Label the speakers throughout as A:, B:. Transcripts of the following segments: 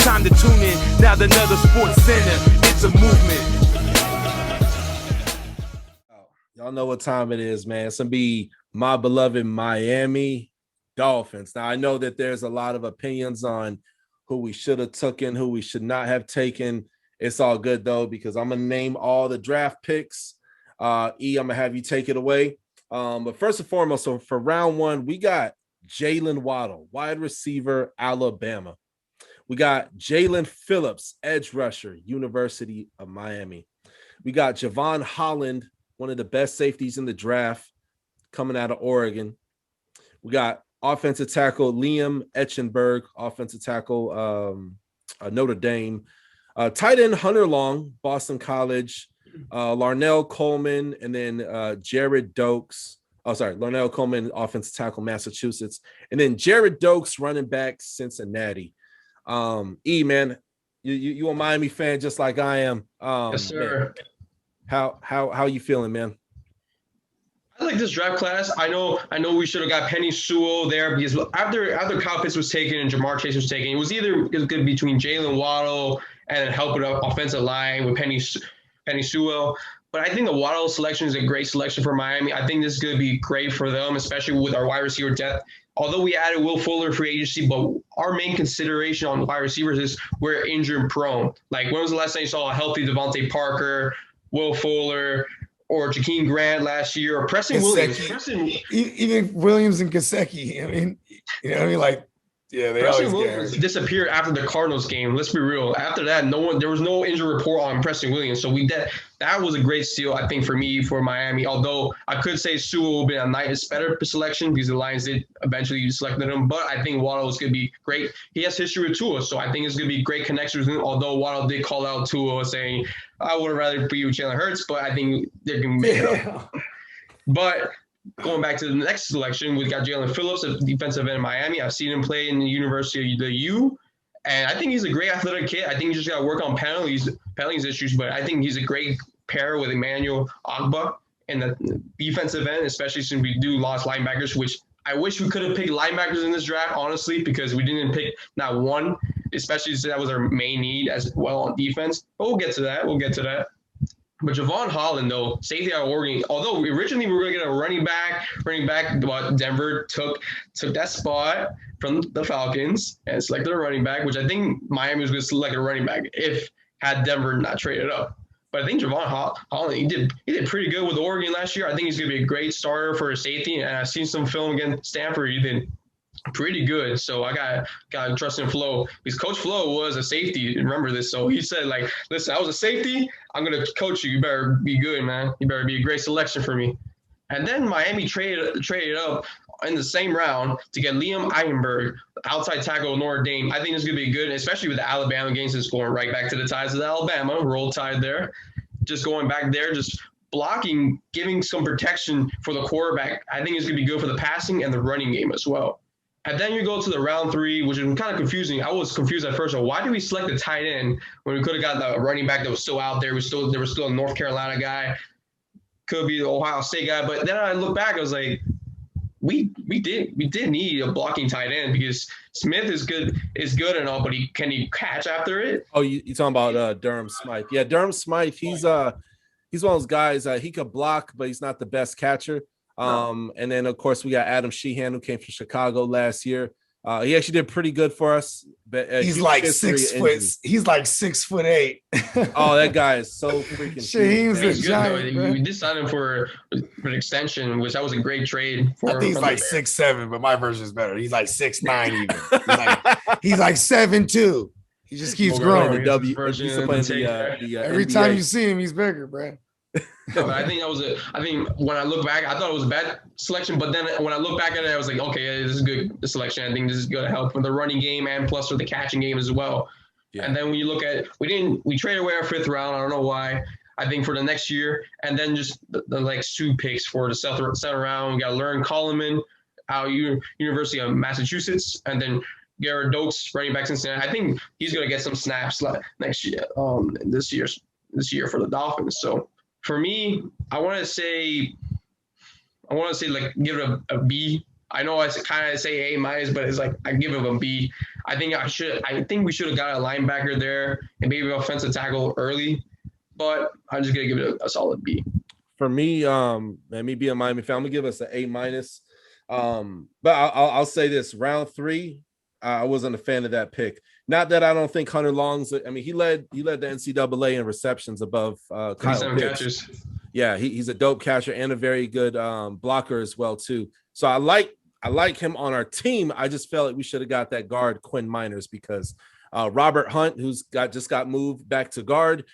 A: time to tune in. Now the another sports center, it's a movement.
B: Y'all know what time it is, man. It's going to be my beloved Miami Dolphins. Now, I know that there's a lot of opinions on who we should have taken, who we should not have taken. It's all good, though, because I'm going to name all the draft picks. E, I'm going to have you take it away. But first and foremost, so for round one, we got Jalen Waddle, wide receiver, Alabama. We got Jalen Phillips, edge rusher, University of Miami. We got Javon Holland, one of the best safeties in the draft, coming out of Oregon. We got offensive tackle Liam Eichenberg, offensive tackle Notre Dame. Tight end Hunter Long, Boston College. Larnell Coleman, and then Jared Dokes. Larnell Coleman, offensive tackle, Massachusetts. And then Jared Dokes, running back, Cincinnati. E, man, you a Miami fan just like I am.
C: Yes, sir.
B: Man, how you feeling, man?
C: I like this draft class. I know we should have got Penny Sewell there because after Kyle Pitts was taken and Jamar Chase was taken, it was good between Jalen Waddle and helping up offensive line with Penny Sewell. But I think the Waddle selection is a great selection for Miami. I think this is going to be great for them, especially with our wide receiver depth. Although we added Will Fuller free agency, but our main consideration on wide receivers is we're injury prone. Like, when was the last time you saw a healthy Devontae Parker, Will Fuller, or Jakeem Grant last year, or Preston Williams?
D: Even Williams and Gesicki. I mean, you know what I mean? Like, yeah, they
C: Preston
D: always
C: Williams disappeared after the Cardinals game. Let's be real. After that, there was no injury report on Preston Williams. So that was a great steal, I think, for Miami. Although I could say Sewell would have been a better selection because the Lions did eventually select him. But I think Waddle is going to be great. He has history with Tua, so I think it's going to be great connection with him. Although Waddle did call out Tua saying, I would have rather be with Jalen Hurts, but I think they're going to make it up. But going back to the next selection, we've got Jalen Phillips, a defensive end in Miami. I've seen him play in the University of the U, and I think he's a great athletic kid. I think he just got to work on penalties issues, but I think he's a great pair with Emmanuel Ogbah in the defensive end, especially since we do lost linebackers, which I wish we could have picked linebackers in this draft, honestly, because we didn't pick not one, especially since that was our main need as well on defense. But we'll get to that. But Javon Holland, though, safety out of Oregon, although originally we were going to get a running back, but Denver took that spot from the Falcons and selected a running back, which I think Miami was going to select a running back had Denver not traded up. But I think Javon Holland, he did pretty good with Oregon last year. I think he's going to be a great starter for a safety, and I've seen some film against Stanford. He did pretty good. So I got to trust in Flo, because Coach Flo was a safety. Remember this. So he said, like, listen, I was a safety. I'm going to coach you. You better be good, man. You better be a great selection for me. And then Miami traded up in the same round to get Liam Eichenberg, outside tackle of Notre Dame. I think it's going to be good, especially with the Alabama games. It's going right back to the ties of Alabama. Roll Tide there. Just going back there, just blocking, giving some protection for the quarterback. I think it's going to be good for the passing and the running game as well. And then you go to the round 3, which is kind of confusing. I was confused at first. Why did we select the tight end when we could have got the running back that was still out there? There was still a North Carolina guy. Could be the Ohio State guy. But then I look back, I was like, we did need a blocking tight end, because Smith is good and all, but can he catch after it?
B: Oh, you talking about Durham Smythe? Yeah, Durham Smythe. He's one of those guys. He could block, but he's not the best catcher. And then of course we got Adam Sheehan, who came from Chicago last year. He actually did pretty good for us. But
D: he's like 6 foot. He's like 6'8".
B: Oh, that guy is so freaking.
D: Sheehan's a giant.
C: We did sign him for an extension, which that was a great trade.
D: I think he's like 6'7", but my version is better. He's like 6'9" even. He's like 7'2". He just keeps growing. Every time you see him, he's bigger, bro.
C: But I think when I look back, I thought it was a bad selection. But then when I look back at it, I was like, okay, this is good selection. I think this is going to help with the running game and plus for the catching game as well. Yeah. And then when you look at we traded away our 5th round. I don't know why. I think for the next year, and then just the like 2 picks for the 7th round. We got Lauren Coleman out University of Massachusetts, and then Garrett Dokes, running back Cincinnati. I think he's going to get some snaps next year. This year for the Dolphins. So for me, I want to say like give it a B I know I kind of say A minus, but it's like I give him a B. I think we should have got a linebacker there and maybe an offensive tackle early, but I'm just gonna give it a solid B.
B: For me, and me being a Miami fan, I'm gonna give us an A minus. But I'll say this: round 3, I wasn't a fan of that pick. Not that I don't think Hunter Long's. I mean, he led the NCAA in receptions above Kyle Pitts.
C: Catches.
B: Yeah, he's a dope catcher and a very good blocker as well too. So I like him on our team. I just felt like we should have got that guard Quinn Miners because Robert Hunt, who's just got moved back to guard.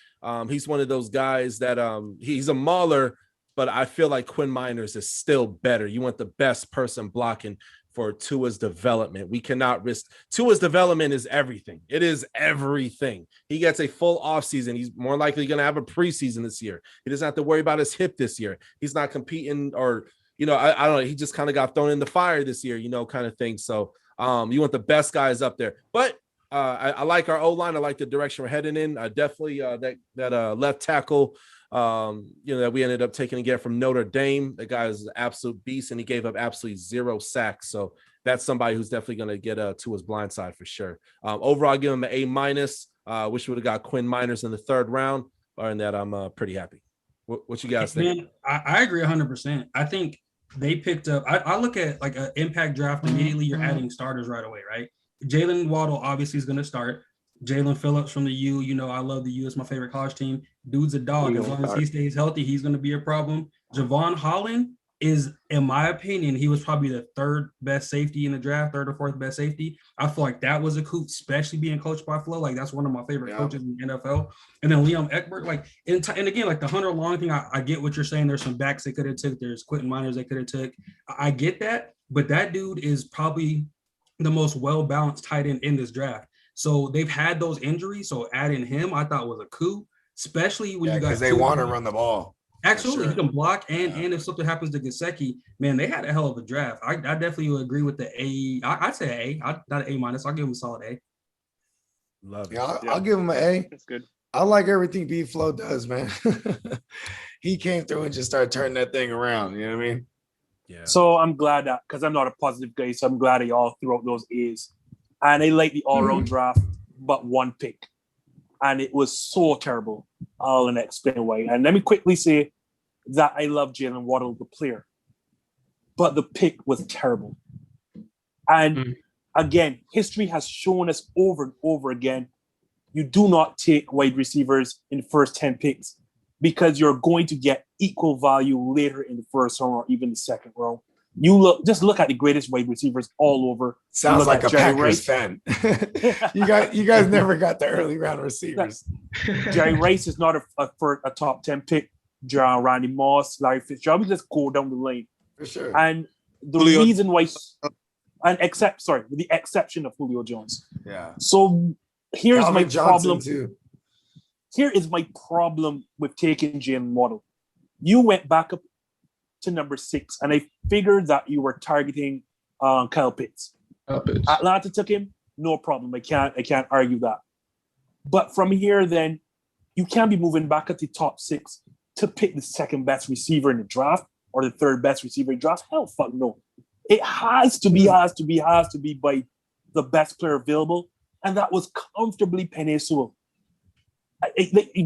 B: He's one of those guys that he's a mauler, but I feel like Quinn Miners is still better. You want the best person blocking for Tua's development. We cannot risk Tua's development is everything. It is everything. He gets a full offseason. He's more likely going to have a preseason this year. He doesn't have to worry about his hip this year. He's not competing or, I don't know. He just kind of got thrown in the fire this year, kind of thing. So you want the best guys up there. But I like our O-line. I like the direction we're heading in. Definitely that left tackle, that we ended up taking again from Notre Dame. The guy is an absolute beast, and he gave up absolutely 0 sacks. So that's somebody who's definitely going to get to his blind side for sure. Overall, I give him an A minus. Wish we would have got Quinn Miners in the 3rd round. Other than that, I'm pretty happy. What you guys think?
E: Man, I agree 100%. I think they picked up. I look at like an impact draft. Immediately, you're adding starters right away, right? Jalen Waddle obviously is going to start. Jalen Phillips from the U. I love the U. It's my favorite college team. Dude's a dog. As long as he stays healthy, he's going to be a problem. Javon Holland is, in my opinion, he was probably the 3rd best safety in the draft, 3rd or 4th best safety. I feel like that was a coup, especially being coached by Flo. Like, that's one of my favorite coaches in the NFL. And then Liam Eckberg, like, and again, like the Hunter Long thing, I get what you're saying. There's some backs they could have took. There's Quentin Miners they could have took. I get that, but that dude is probably the most well-balanced tight end in this draft. So they've had those injuries. So adding him, I thought was a coup, especially when you got,
D: because they want to run the ball.
E: Absolutely, he can block, and if something happens to Gesicki, man, they had a hell of a draft. I definitely would agree with the A. I'd say A, not an A minus. I'll give him a solid A.
B: Love it.
D: Yeah, I'll give him an A.
F: That's good.
D: I like everything B Flow does, man. He came through and just started turning that thing around. You know what I mean?
B: Yeah.
F: So I'm glad that, because I'm not a positive guy, so I'm glad they all threw out those A's. And I like the all-round draft, but one pick. And it was so terrible. I'll explain why. And let me quickly say that I love Jalen Waddle, the player. But the pick was terrible. And again, history has shown us over and over again, you do not take wide receivers in the first 10 picks because you're going to get equal value later in the 1st round or even the 2nd round. Just look at the greatest wide receivers all over.
D: Sounds like a Packers fan. You guys never got the early round receivers.
F: Jerry Rice is not a top 10 pick. John Randy Moss, Larry Fitzgerald. We just go down the lane.
D: For sure.
F: And the reason why, with the exception of Julio Jones.
D: Yeah.
F: So here's
D: Calvin
F: my
D: Johnson
F: problem.
D: Too.
F: Here is my problem with taking Jalen Waddle. You went back up to number 6, and I figured that you were targeting Kyle Pitts. Atlanta took him, no problem. I can't argue that. But from here, then you can't be moving back at the top 6 to pick the 2nd best receiver in the draft or the 3rd best receiver in the draft. Hell, fuck no. It has to be by the best player available, and that was comfortably Penei Sewell.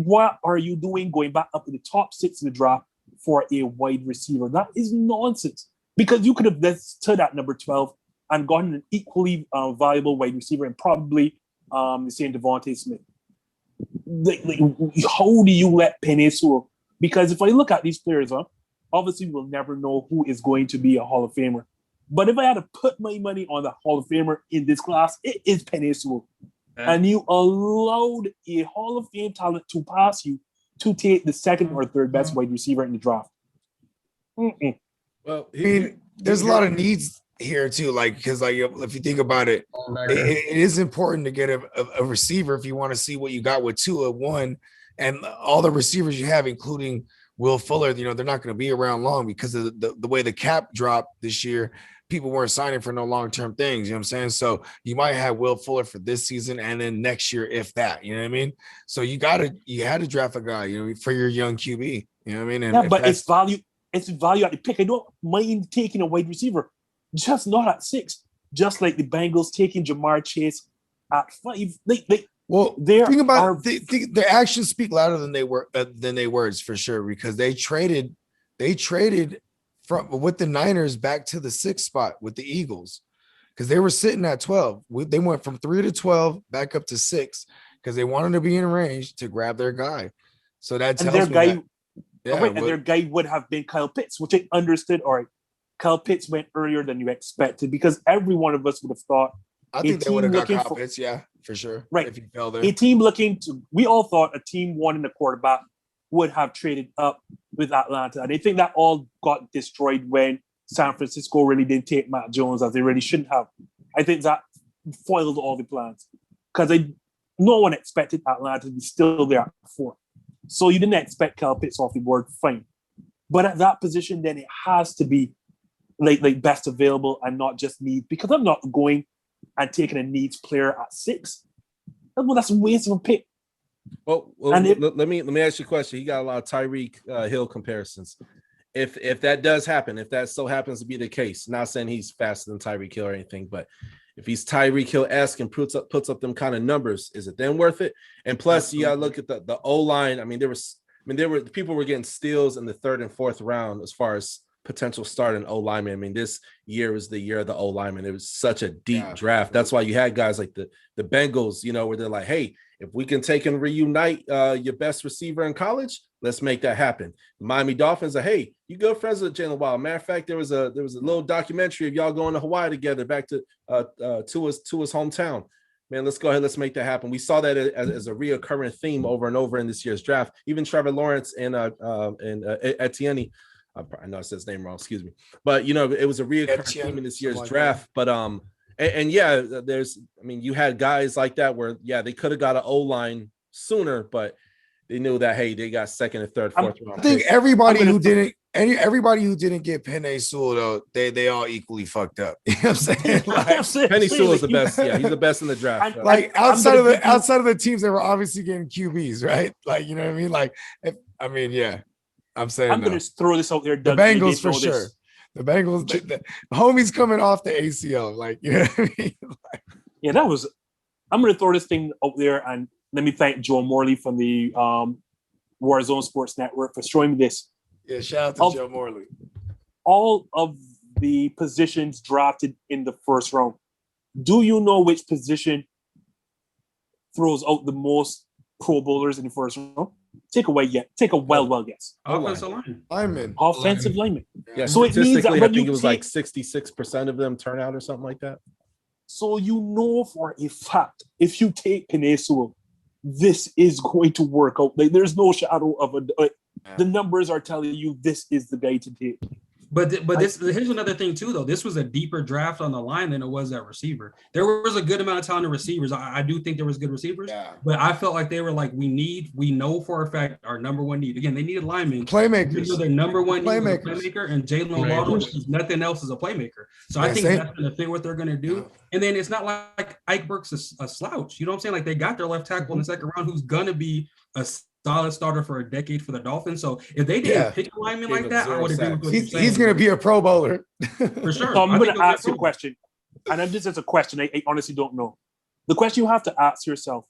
F: What are you doing going back up to the top 6 in the draft for a wide receiver? That is nonsense, because you could have stood at number 12 and gotten an equally valuable wide receiver and probably the same Devontae Smith. How do you let Penei Sewell? Because if I look at these players, obviously we'll never know who is going to be a Hall of Famer. But if I had to put my money on the Hall of Famer in this class, it is Penei Sewell. And you allowed a Hall of Fame talent to pass you to take the 2nd or 3rd best wide receiver in the draft.
B: Well,
D: I mean, there's a lot of needs here too, because if you think about it, it is important to get a receiver if you want to see what you got with Tua, one, and all the receivers you have, including Will Fuller. They're not going to be around long because of the way the cap dropped this year. People weren't signing for no long-term things, you know what I'm saying? So you might have Will Fuller for this season and then next year, if that, you know what I mean? So you had to draft a guy, for your young QB, you know what I mean? And
F: yeah, but it's value at the pick. I don't mind taking a wide receiver. just not at 6. Just like the Bengals taking Jamar Chase at 5.
D: Well, think about their actions speak louder than they words for sure, because they traded from with the Niners back to the 6th spot with the Eagles, because they were sitting at 12. They went from 3 to 12 back up to 6 because they wanted to be in range to grab their guy. So that tells me their guy would have been Kyle Pitts, which I understood. All right, Kyle Pitts went earlier than you expected, because every one of us would have thought. I think they would have got Kyle Pitts, yeah, for sure.
F: Right.
D: If he fell there.
F: We all thought a team wanting a quarterback would have traded up with Atlanta. And I think that all got destroyed when San Francisco really didn't take Matt Jones, as they really shouldn't have. I think that foiled all the plans, because no one expected Atlanta to be still there at 4. So you didn't expect Kyle Pitts off the board, fine. But at that position, then it has to be like best available and not just needs, because I'm not going and taking a needs player at 6. Well, that's a waste of a pick.
B: Well, let me ask you a question. He got a lot of Tyreke Hill comparisons. If that does happen, if that so happens to be the case, not saying he's faster than Tyreke Hill or anything, but if he's Tyreke Hill-esque and puts up them kind of numbers, is it then worth it? And plus, you gotta look at the O-line. People were getting steals in the 3rd and 4th round as far as potential start in O-lineman. I mean, this year was the year of the O-lineman. It was such a deep draft. That's why you had guys like the Bengals, where they're like, hey, if we can take and reunite your best receiver in college, let's make that happen. Miami Dolphins are, hey, you good friends with Jalen Wild. Matter of fact, there was a little documentary of y'all going to Hawaii together, back to his hometown. Man, let's go ahead. Let's make that happen. We saw that as a reoccurring theme over and over in this year's draft. Even Trevor Lawrence and Etienne. I know I said his name wrong, excuse me. But, it was a reoccurring theme in this year's draft. But, you had guys like that where, they could have got an O-line sooner, but they knew that, hey, they got 2nd and 3rd, 4th round.
D: I think everybody who didn't get Penei Sewell, though, they all equally fucked up. You know what I'm saying? Like,
B: Penei Sewell is the best. Yeah, he's the best in the draft.
D: Outside of the teams that were obviously getting QBs, right? Like, you know what I mean? Like, yeah. I'm saying
F: I'm going to throw this out there.
D: The Bengals for sure. The Bengals, the homies coming off the ACL. Like, you know what I mean? I'm going to throw this thing out there, and let me thank Joe Morley from the Warzone Sports Network for showing me this. Yeah, shout out to Joe Morley. All of the positions drafted in the 1st round. Do you know which position throws out the most Pro Bowlers in the 1st round? Take a well guess.
E: Offensive lineman.
F: Offensive lineman.
B: Yeah, so it means that I think it was like 66% of them turn out or something like that.
F: So for a fact, if you take Penei Sewell, this is going to work out. Like, there's no shadow of the numbers are telling you this is the guy to take.
E: But here's another thing too, though. This was a deeper draft on the line than it was at receiver. There was a good amount of talented receivers. I do think there was good receivers, but I felt like they were like, we know for a fact our number one need. Again, they needed linemen.
D: Playmakers.
E: Their number one need was a playmaker, and Jalen Waddle, nothing else is a playmaker. So I think that's going to fit what they're going to do. And then it's not like Ike Burks is a slouch. You know what I'm saying? Like, they got their left tackle in the 2nd round who's going to be a solid starter for a decade for the Dolphins. So if they didn't pick a lineman like that, I would agree with what you're saying.
D: He's going to be a Pro Bowler.
E: For sure.
F: So I'm going to ask you a question. And this is a question I honestly don't know. The question you have to ask yourself,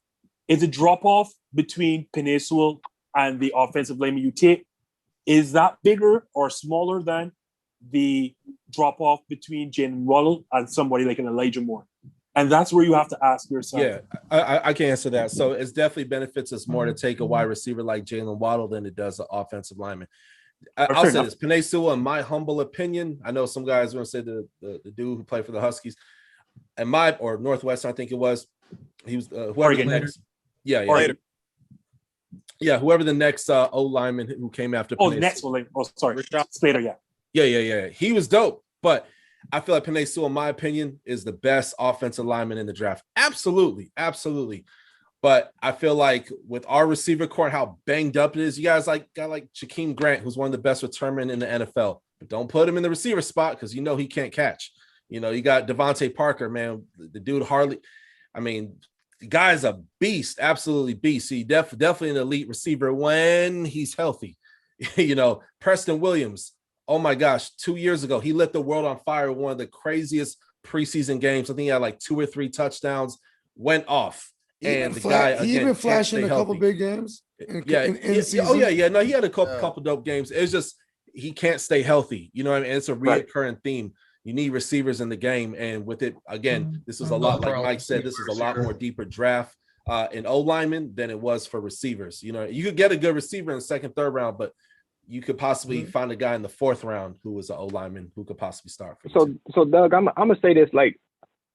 F: is the drop-off between Penei Sewell and the offensive lineman you take, is that bigger or smaller than the drop-off between Jalen Waddle and somebody like an Elijah Moore? And that's where you have to ask yourself.
B: Yeah, I can answer that. So it definitely benefits us more to take a wide receiver like Jalen Waddle than it does an offensive lineman. I'll say this: Penei Sewell, in my humble opinion, I know some guys are going to say the dude who played for the Huskies, or Northwestern, I think it was. He was whoever the next. Whoever the next O lineman who came after.
F: Oh, the next one. Oh, sorry, Slater.
B: Yeah. He was dope, but I feel like Penei Sewell, in my opinion, is the best offensive lineman in the draft. Absolutely. But I feel like with our receiver core, how banged up it is, you guys got like Shaquem Grant, who's one of the best returnmen in the NFL. But don't put him in the receiver spot because he can't catch. You got Devontae Parker, man. The dude hardly. I mean, the guy's a beast, absolutely beast. He definitely an elite receiver when he's healthy. Preston Williams, oh my gosh, 2 years ago, he lit the world on fire. One of the craziest preseason games. I think he had like 2 or 3 touchdowns, went off. And the guy,
D: he
B: again,
D: even flashed in a couple big games.
B: No, he had a couple dope games. It's just he can't stay healthy. You know what I mean? It's a reoccurring theme. You need receivers in the game. And with it, again, this is a lot, like Mike said, this is a lot more deeper draft in O-linemen than it was for receivers. You know, you could get a good receiver in the second, third round, but you could possibly find a guy in the 4th round who was an O-lineman who could possibly start for you.
G: So Doug, I'm gonna say this, like,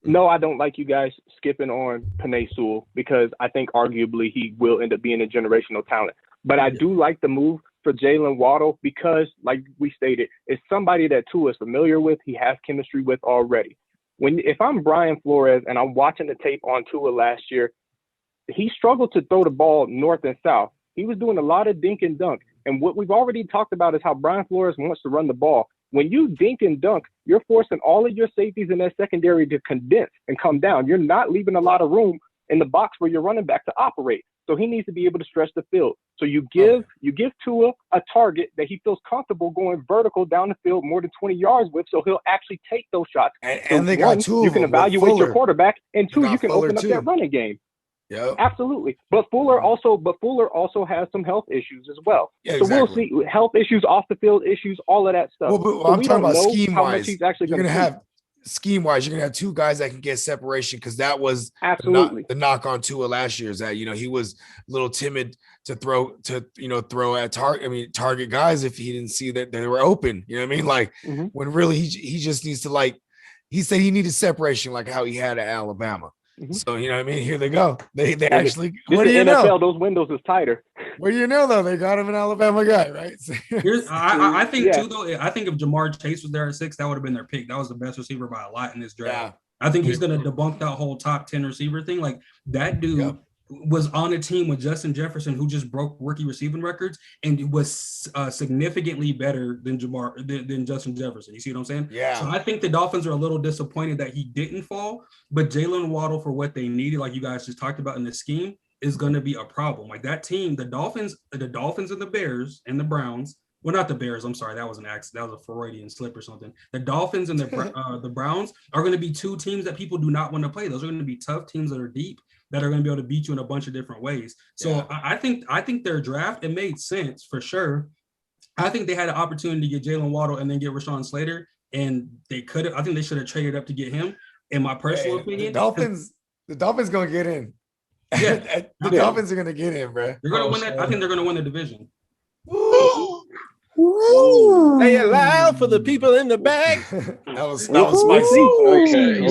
G: no, I don't like you guys skipping on Penei Sewell because I think arguably he will end up being a generational talent. But I do like the move for Jalen Waddle because, like we stated, it's somebody that Tua is familiar with, he has chemistry with already. If I'm Brian Flores and I'm watching the tape on Tua last year, he struggled to throw the ball north and south. He was doing a lot of dink and dunk. And what we've already talked about is how Brian Flores wants to run the ball. When you dink and dunk, you're forcing all of your safeties in that secondary to condense and come down. You're not leaving a lot of room in the box for your running back to operate. So he needs to be able to stretch the field. So you give Tua a target that he feels comfortable going vertical down the field more than 20 yards with, so he'll actually take those shots.
D: And they got 2 of them.
G: You can evaluate your quarterback, and 2, you can open up that running game.
D: Yeah,
G: absolutely. But Fuller also has some health issues as well.
D: Yeah,
G: so we'll see health issues, off the field issues, all of that stuff.
D: Well, but I'm talking about scheme wise.
G: You're going to
D: have scheme wise. You're going to have 2 guys that can get separation because that was
G: absolutely
D: the knock on Tua last year. Is that he was a little timid to throw at target guys if he didn't see that they were open. You know what I mean? Like when really he just needs to he said he needed separation like how he had at Alabama. So you know what I mean? Here they go. They actually. What do you
G: NFL,
D: know?
G: Those windows is tighter.
D: What do you know though? They got him an Alabama guy, right?
E: I think too though. I think if Jamar Chase was there at 6, that would have been their pick. That was the best receiver by a lot in this draft. Yeah. I think he's going to debunk that whole top 10 receiver thing. Like that dude was on a team with Justin Jefferson, who just broke rookie receiving records and was significantly better than than Justin Jefferson. You see what I'm saying?
D: Yeah.
E: So I think the Dolphins are a little disappointed that he didn't fall, but Jalen Waddle, for what they needed, like you guys just talked about in the scheme, is going to be a problem. Like that team, the Dolphins and the Bears and the Browns. Well, not the Bears. I'm sorry. That was an accident. That was a Freudian slip or something. The Dolphins and the Browns are going to be 2 teams that people do not want to play. Those are going to be tough teams that are deep, that are going to be able to beat you in a bunch of different ways. So I think their draft, it made sense for sure. I think they had an opportunity to get Jalen Waddle and then get Rashawn Slater, and they could have. I think they should have traded up to get him. In my personal opinion,
D: the Dolphins going to get in.
E: Yeah,
D: the Dolphins are going to get in, bro.
E: They're going to win that. I think they're going to win the division.
B: Say it loud for the people in the back.
D: that was spicy.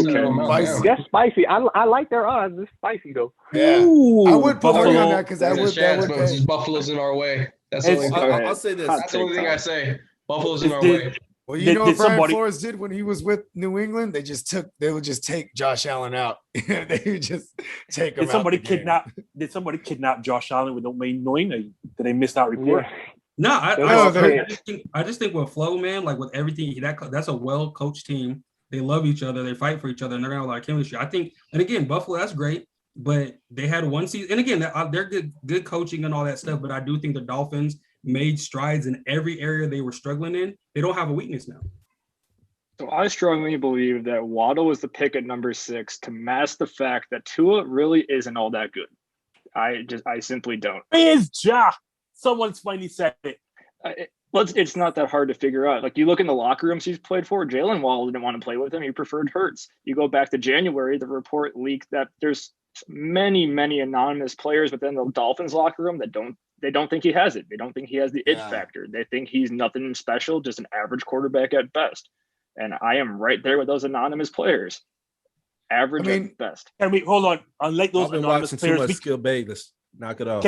G: Okay. That's spicy. I like their odds. It's spicy though.
D: Yeah, I would put money on that because that would
C: Buffalo's in our way. That's the only thing. I'll say this. That's the only thing I say. Buffalo's in our way.
D: Well, you know what Brian Flores did when he was with New England? They would just take Josh Allen out. They would just take him out.
F: Did somebody kidnap Josh Allen without me knowing? Did they miss that report?
E: Yeah. No, I just think with flow, man, like with everything, that's a well-coached team. They love each other. They fight for each other, and they're going to have a lot of chemistry. I think, and again, Buffalo, that's great, but they had one season. And again, they're good coaching and all that stuff, but I do think the Dolphins made strides in every area they were struggling in. They don't have a weakness now.
H: So I strongly believe that Waddle was the pick at number 6 to mask the fact that Tua really isn't all that good. I simply don't.
F: Is Ja? Someone's finally said it.
H: It's not that hard to figure out. Like you look in the locker rooms he's played for, Jalen Waddle didn't want to play with him. He preferred Hurts. You go back to January, the report leaked that there's many, many anonymous players within the Dolphins locker room that don't think he has it. They don't think he has the it factor. They think he's nothing special, just an average quarterback at best. And I am right there with those anonymous players. Average at best.
F: Can we hold on? Unlike those anonymous players,
B: too much skill bag. Let's knock it off.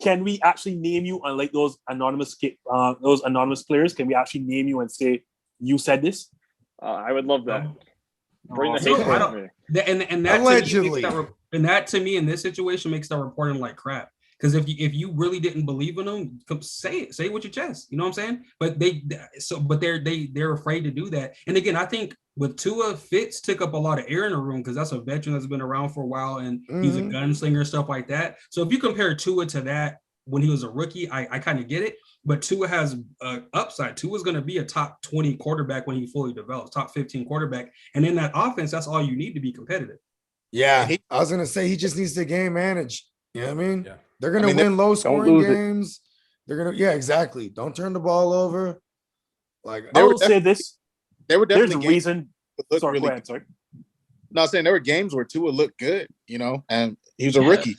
F: Can we actually name you, unlike those anonymous players? Can we actually name you and say you said this?
H: I would love that. Bring the hate.
E: And that allegedly, that to me in this situation makes that reporting like crap. Because if you really didn't believe in them, say it with your chest. You know what I'm saying? But they're afraid to do that. And again, I think with Tua, Fitz took up a lot of air in the room because that's a veteran that's been around for a while and he's a gunslinger, stuff like that. So if you compare Tua to that, when he was a rookie, I kind of get it. But Tua has upside. Tua is going to be a top 20 quarterback when he fully develops, top 15 quarterback. And in that offense, that's all you need to be competitive.
D: Yeah, I was gonna say he just needs to game manage. You know what I mean?
B: Yeah.
D: They're gonna win low scoring
G: lose it.
D: games. They're gonna, exactly. Don't turn the ball over. Like
F: I will say this:
I: They were
F: there's
I: definitely
F: a reason.
I: look
F: Sorry,
I: really
F: go ahead. Sorry.
I: No, I'm saying there were games where Tua looked good, and he was a rookie.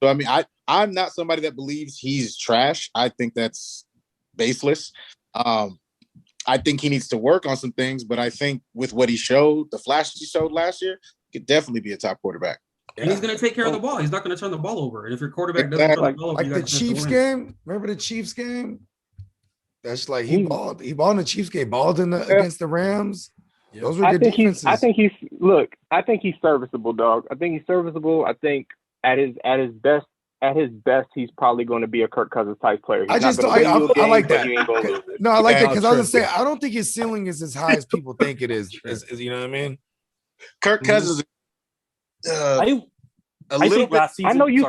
I: So I mean, I'm not somebody that believes he's trash. I think that's baseless. I think he needs to work on some things, but I think with what he showed, the flashes he showed last year, he could definitely be a top quarterback.
E: And he's going to take care of the ball. He's not going to turn the ball over. And if your quarterback doesn't turn the ball over,
D: like the Chiefs game. Remember the Chiefs game? That's like he balled. He balled in the Chiefs game. Balled against the Rams. Yep. Those were good defenses.
G: I think he's serviceable, dog. I think he's serviceable. I think at his best, he's probably going to be a Kirk Cousins type player.
D: I like that. No, I like that because I was gonna say I don't think his ceiling is as high as people think it is. You know what I mean?
I: Kirk Cousins.
F: I think last season.
G: I know you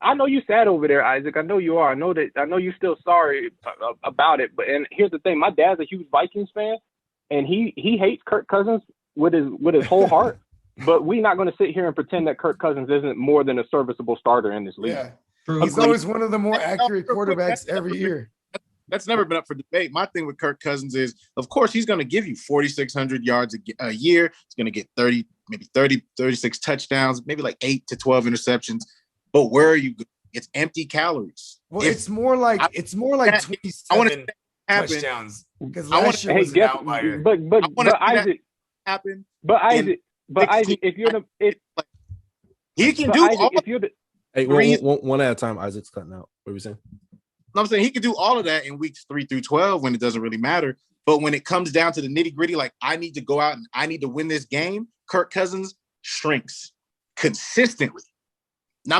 G: I know you sad over there, Isaac. I know you are. I know you're still sorry about it. But here's the thing: my dad's a huge Vikings fan, and he hates Kirk Cousins with his whole heart. But we're not going to sit here and pretend that Kirk Cousins isn't more than a serviceable starter in this league.
D: Yeah, he's always one of the more accurate quarterbacks every year.
I: That's never been up for debate. My thing with Kirk Cousins is, of course, he's going to give you 4,600 yards a year. He's going to get 36 touchdowns, maybe like 8 to 12 interceptions. But where are you? It's empty calories.
D: Well, it's more like 27 touchdowns because last year was an outlier.
G: But Isaac
I: happen.
G: But Isaac, if you're
I: he can do
G: Isaac,
I: all.
G: If you're the,
B: hey, one at a time. Isaac's cutting out. What are we saying?
I: No, I'm saying he can do all of that in weeks 3 through 12 when it doesn't really matter. But when it comes down to the nitty gritty, like I need to go out and I need to win this game, Kirk Cousins shrinks consistently. Now,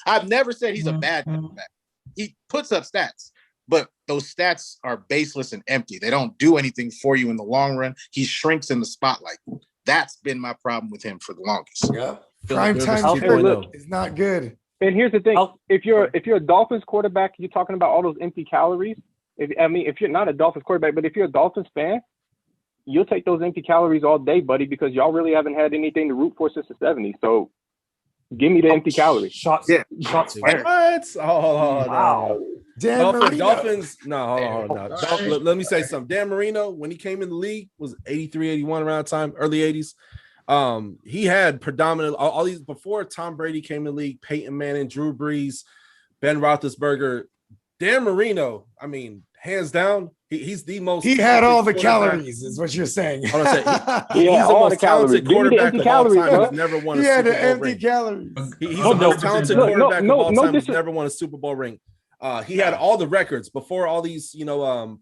I: I've never said he's a bad quarterback. He puts up stats, but those stats are baseless and empty. They don't do anything for you in the long run. He shrinks in the spotlight. That's been my problem with him for the longest.
D: Yeah, prime time is not good.
G: And here's the thing: if you're a Dolphins quarterback, you're talking about all those empty calories. If you're not a Dolphins quarterback, but if you're a Dolphins fan, you'll take those empty calories all day, buddy, because y'all really haven't had anything to root for since the '70s. So give me the empty calories.
F: Shots fired.
B: What? Oh,
F: wow.
B: Dan Dolphins. No, hold on. Let me say something. Dan Marino, when he came in the league, was 83, 81 around time, early 80s. He had predominant all these before Tom Brady came in the league, Peyton Manning, Drew Brees, Ben Roethlisberger. Dan Marino, I mean, hands down, he's the most.
D: He had all the calories, is what you're saying.
B: He's the most talented quarterback of all time. He's never won a Super Bowl
D: empty
B: ring.
D: calories.
B: He's the most talented quarterback of all time. He's never won a Super Bowl ring. He had all the records before all these,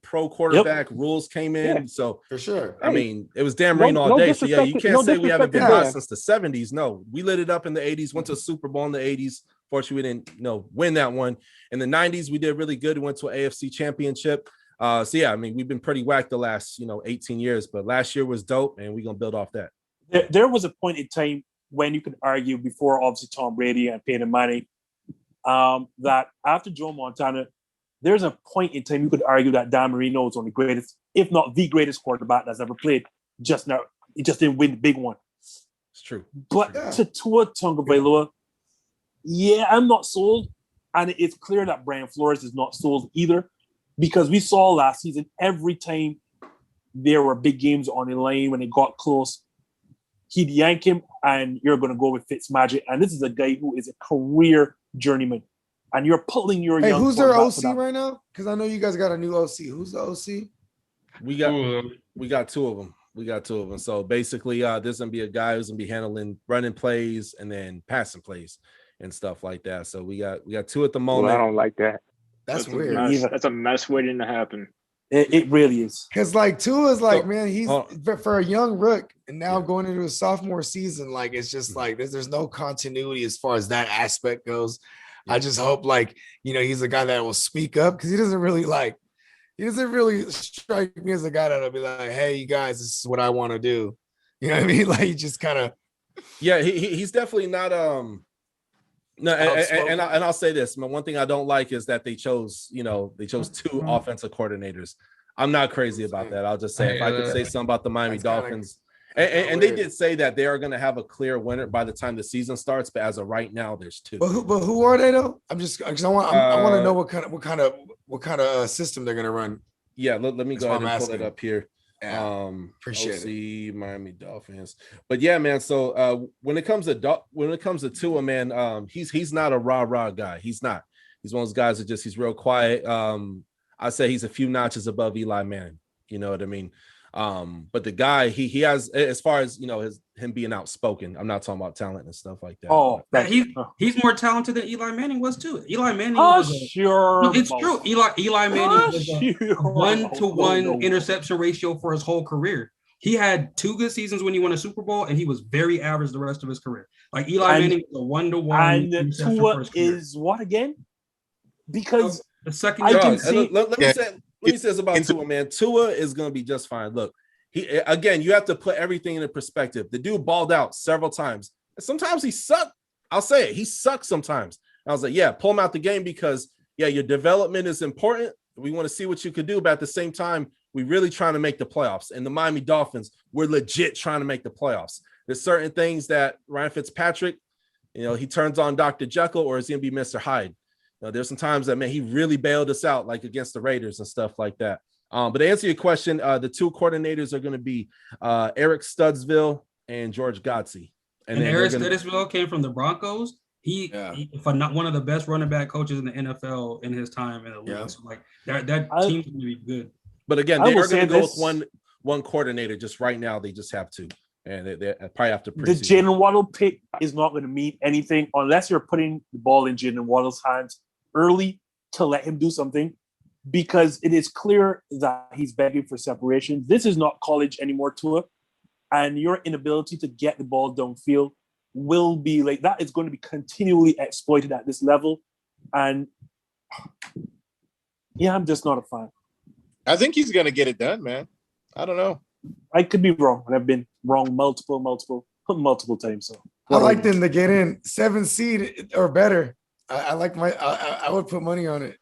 B: pro quarterback rules came in.
D: Yeah,
B: so
D: for sure.
B: I mean, it was Dan Marino all day. So yeah, you can't say we haven't been hot since the 70s. No, we lit it up in the 80s, went to a Super Bowl in the 80s. Fortunately, we didn't win that one. In the 90s, we did really good. We went to an AFC championship. So yeah, I mean, we've been pretty whacked the last, 18 years, but last year was dope, and we're gonna build off that.
F: There was a point in time when you could argue before obviously Tom Brady and Peyton Manning, that after Joe Montana, there's a point in time you could argue that Dan Marino is one of the greatest, if not the greatest quarterback that's ever played. Just now, he just didn't win the big one.
B: It's true.
F: But to Tua Tagovailoa, I'm not sold. And it's clear that Brian Flores is not sold either, because we saw last season, every time there were big games on the line, when it got close, he'd yank him and you're going to go with Fitzmagic. And this is a guy who is a career journeyman. And you're pulling your young
D: who's their OC right now? Because I know you guys got a new OC. Who's the OC?
B: We got two of them. So basically, there's gonna be a guy who's gonna be handling running plays and then passing plays and stuff like that. So we got two at the moment.
G: Well, I don't like that.
D: That's weird.
H: That's a mess waiting to happen.
F: It really is.
D: Because Tua's man, he's for a young rook and now going into a sophomore season, it's just there's no continuity as far as that aspect goes. I just hope he's a guy that will speak up, because he doesn't really strike me as a guy that'll be like, hey, you guys, this is what I want to do. You know what I mean? He just kind of.
B: Yeah, he's definitely not No, and I'll say this. One thing I don't like is that they chose two offensive coordinators. I'm not crazy about that. I'll just say if I could say something about the Miami Dolphins, and they did say that they are going to have a clear winner by the time the season starts. But as of right now, there's two.
D: But who are they though? I'm just because I want to know what kind of system they're going to run.
B: Yeah, let me go ahead and pull it up here.
D: Yeah, appreciate
B: it. Miami Dolphins. But yeah, man. So when it comes to Tua, man, he's not a rah guy. He's not. He's one of those guys that he's real quiet. I say he's a few notches above Eli Manning. You know what I mean? But the guy he has, as far as him being outspoken. I'm not talking about talent and stuff like that.
E: Oh, he's more talented than Eli Manning was too. Eli Manning it's true. Eli Manning was a 1-to-1 interception ratio for his whole career. He had 2 good seasons when he won a Super Bowl, and he was very average the rest of his career. Like Eli Manning was a 1-to-1.
F: And Tua is what again? Because
E: the second
B: let me say this about Tua, man. Tua is going to be just fine. Look, you have to put everything into perspective. The dude balled out several times. Sometimes he sucked. I'll say it. He sucks sometimes. I was like, yeah, pull him out the game because, yeah, your development is important. We want to see what you could do. But at the same time, we're really trying to make the playoffs. And the Miami Dolphins, we're legit trying to make the playoffs. There's certain things that Ryan Fitzpatrick, he turns on Dr. Jekyll or is he going to be Mr. Hyde? There's some times that, man, he really bailed us out, like against the Raiders and stuff like that. But to answer your question, the 2 coordinators are going to be Eric Studsville and George Godsey.
E: And Eric Studsville came from the Broncos. He not one of the best running back coaches in the NFL in his time in the league. Yeah. So like that team's going to be good.
B: But again, they are going to go with one coordinator just right now. They just have to. And they probably have to.
F: The Jalen Waddle pick is not going to mean anything unless you're putting the ball in Jalen Waddle's hands early to let him do something, because it is clear that he's begging for separation. This is not college anymore, Tua, and your inability to get the ball downfield will be like that is going to be continually exploited at this level. And yeah, I'm just not a fan.
I: I think he's going to get it done, man. I don't know.
F: I could be wrong, and I've been wrong multiple times. So
D: I like them to get in 7 seed or better. I would put money on it.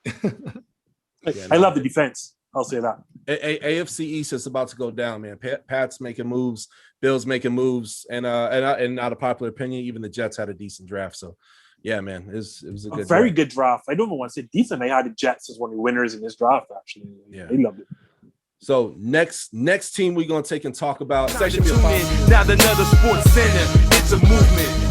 F: I love the defense. I'll say that.
B: AFC East is about to go down, man. Pat's making moves, Bills making moves, and not a popular opinion, even the Jets had a decent draft. So, yeah, man, it was a
F: very good draft. I don't know want to say decent. I had the Jets as one of the winners in this draft. Actually,
B: yeah,
F: they loved it.
B: So next team we're gonna take and talk about.
A: Now another Sports Center. It's a movement.